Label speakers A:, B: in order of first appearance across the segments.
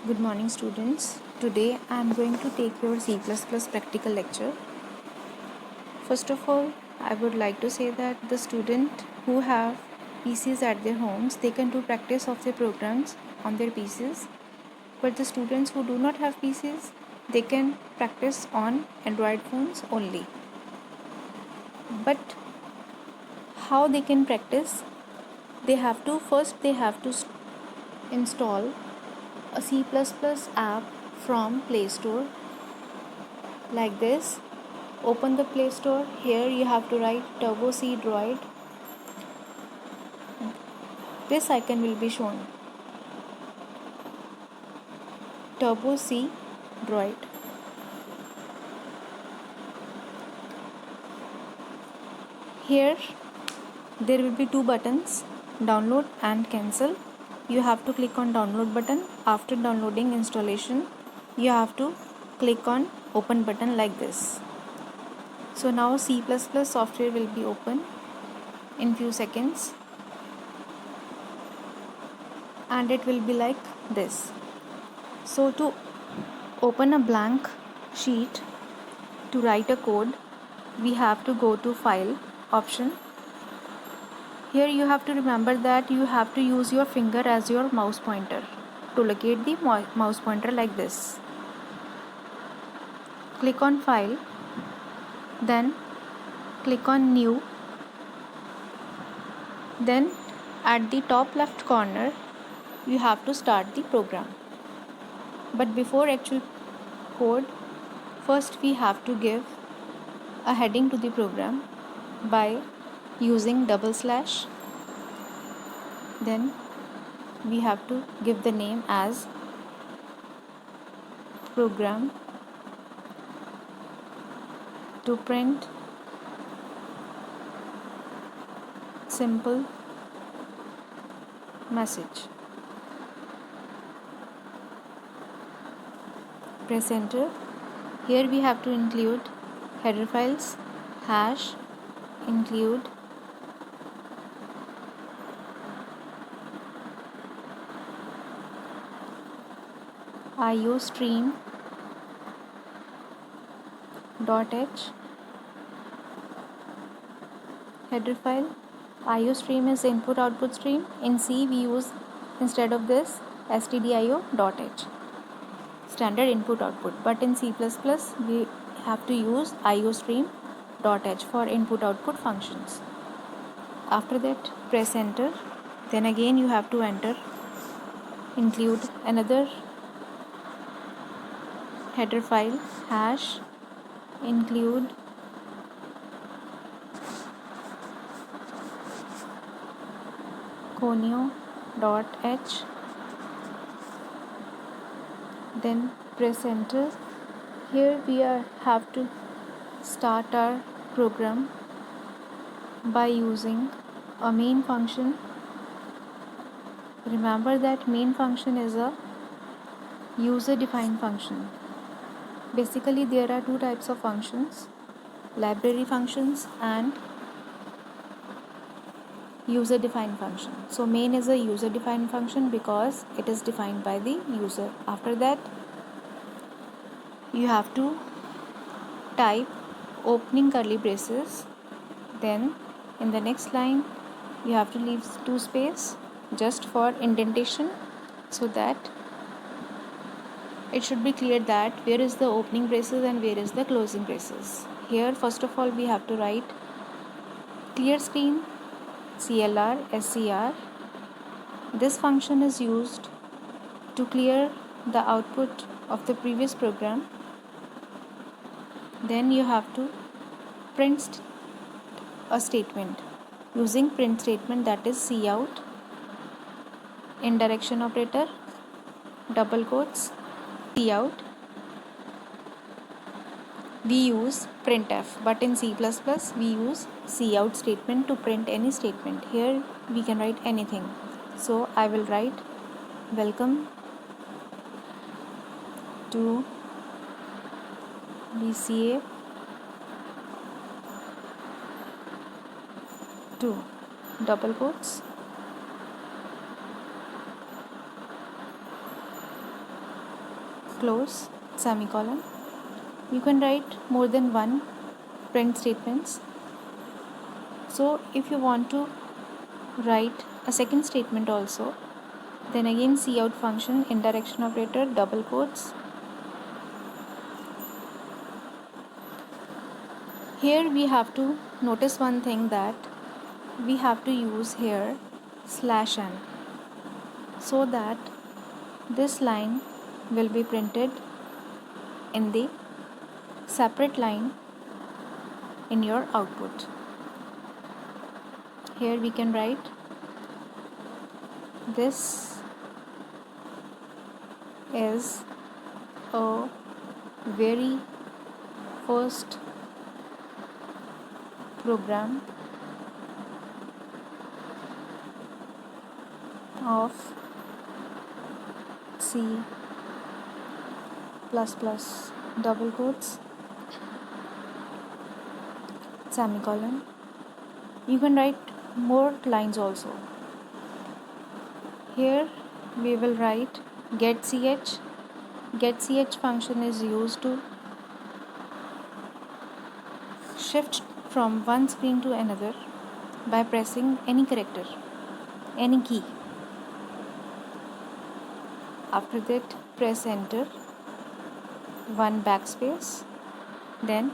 A: Good morning students. Today I am going to take your C++ practical lecture. First of all, I would like to say that the student who have PCs at their homes, they can do practice of their programs on their PCs. But the students who do not have PCs, they can practice on Android phones only. But how they can practice? They have to install a C++ app from Play Store like this. Open the Play Store. Here you have to write Turbo C Droid. This icon will be shown. Turbo C Droid. Here there will be two buttons, download and cancel. You have to click on download button. After downloading installation, you have to click on open button like this. So now C++ software will be open in few seconds and it will be like this. So to open a blank sheet to write a code, we have to go to file option. Here you have to remember that you have to use your finger as your mouse pointer to locate the mouse pointer like this. Click on file, then click on new, then at the top left corner you have to start the program. But before actual code, first we have to give a heading to the program by using double slash. Then we have to give the name as program to print simple message. Press enter. Here we have to include header files, hash, include iostream.h, header file. iostream is input output stream. In C we use instead of this stdio.h, standard input output, but in C++ we have to use iostream.h for input output functions. After that press enter. Then again you have to enter, include another header file, hash, include conio.h, then press enter. Here we have to start our program by using a main function. Remember that main function is a user defined function. Basically there are two types of functions, library functions and user defined function. So main is a user defined function because it is defined by the user. After that you have to type opening curly braces, then in the next line you have to leave two space just for indentation, so that it should be clear that where is the opening braces and where is the closing braces. Here first of all we have to write clear screen CLR SCR. This function is used to clear the output of the previous program. Then you have to print a statement using print statement, that is cout, indirection operator, double quotes, cout. We use printf, but in C++ we use cout statement to print any statement. Here we can write anything. So I will write welcome to BCA 2, double quotes, close, semicolon. You can write more than one print statements. So if you want to write a second statement also, then again cout function, indirection operator, double quotes. Here we have to notice one thing, that we have to use here /n, so that this line will be printed in the separate line in your output. Here we can write, this is a very first program of C++, double quotes, semicolon. You can write more lines also. Here we will write getch. Getch function is used to shift from one screen to another by pressing any character, any key. After that, press enter, one backspace, then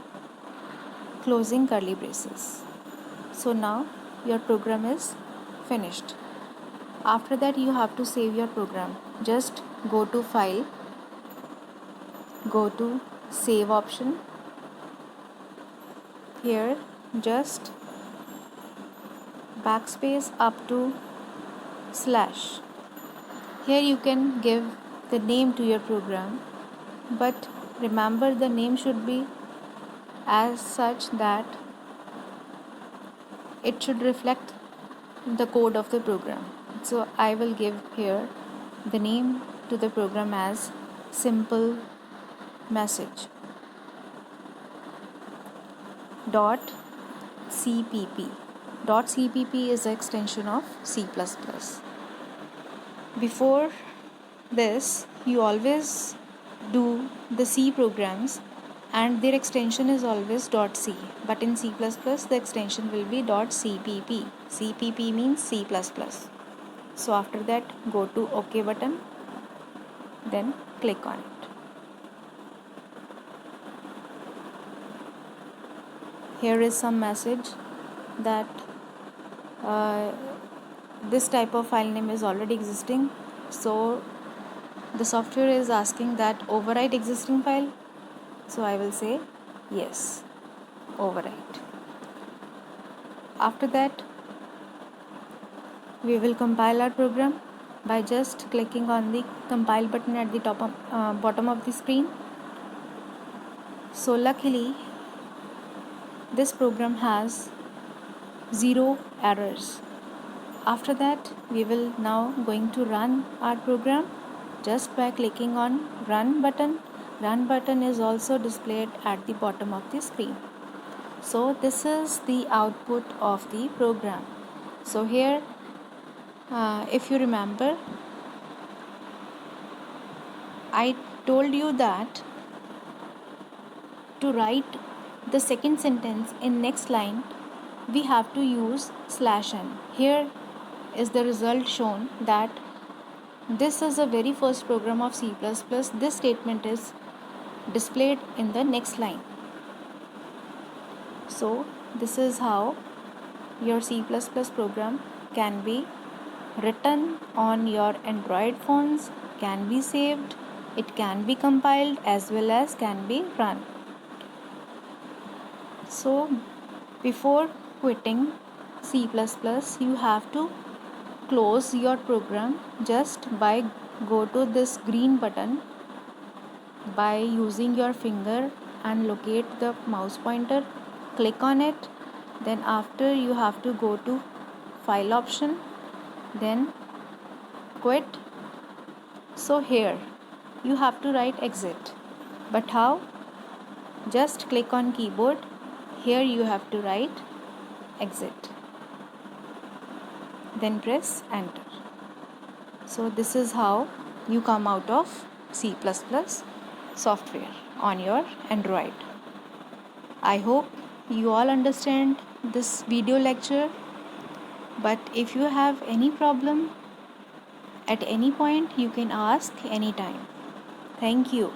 A: closing curly braces. So now your program is finished. After that, you have to save your program. Just go to file, go to save option. Here just backspace up to /. Here you can give the name to your program, but remember the name should be as such that it should reflect the code of the program. So I will give here the name to the program as simple message .cpp. .cpp is the extension of C++. Before this, you always do the C programs and their extension is always .c, but in C++ the extension will be .cpp. cpp means C++. So after that, go to OK button, then click on it. Here is some message that this type of file name is already existing, so the software is asking that overwrite existing file. So I will say yes, overwrite. After that, we will compile our program by just clicking on the compile button at the bottom of the screen. So luckily this program has 0 errors. After that, we will now going to run our program just by clicking on run button. Run button is also displayed at the bottom of the screen. So this is the output of the program. So here, if you remember, I told you that to write the second sentence in next line, we have to use /n. Here is the result shown that this is the very first program of C++. This statement is displayed in the next line. So this is how your C++ program can be written on your Android phones, can be saved, it can be compiled as well as can be run. So before quitting C++, you have to close your program just by go to this green button by using your finger and locate the mouse pointer, click on it, then after you have to go to file option, then quit. So here you have to write exit, but how? Just click on keyboard. Here you have to write exit, then press enter. So this is how you come out of C++. software on your Android. I hope you all understand this video lecture, but if you have any problem at any point, you can ask anytime. Thank you.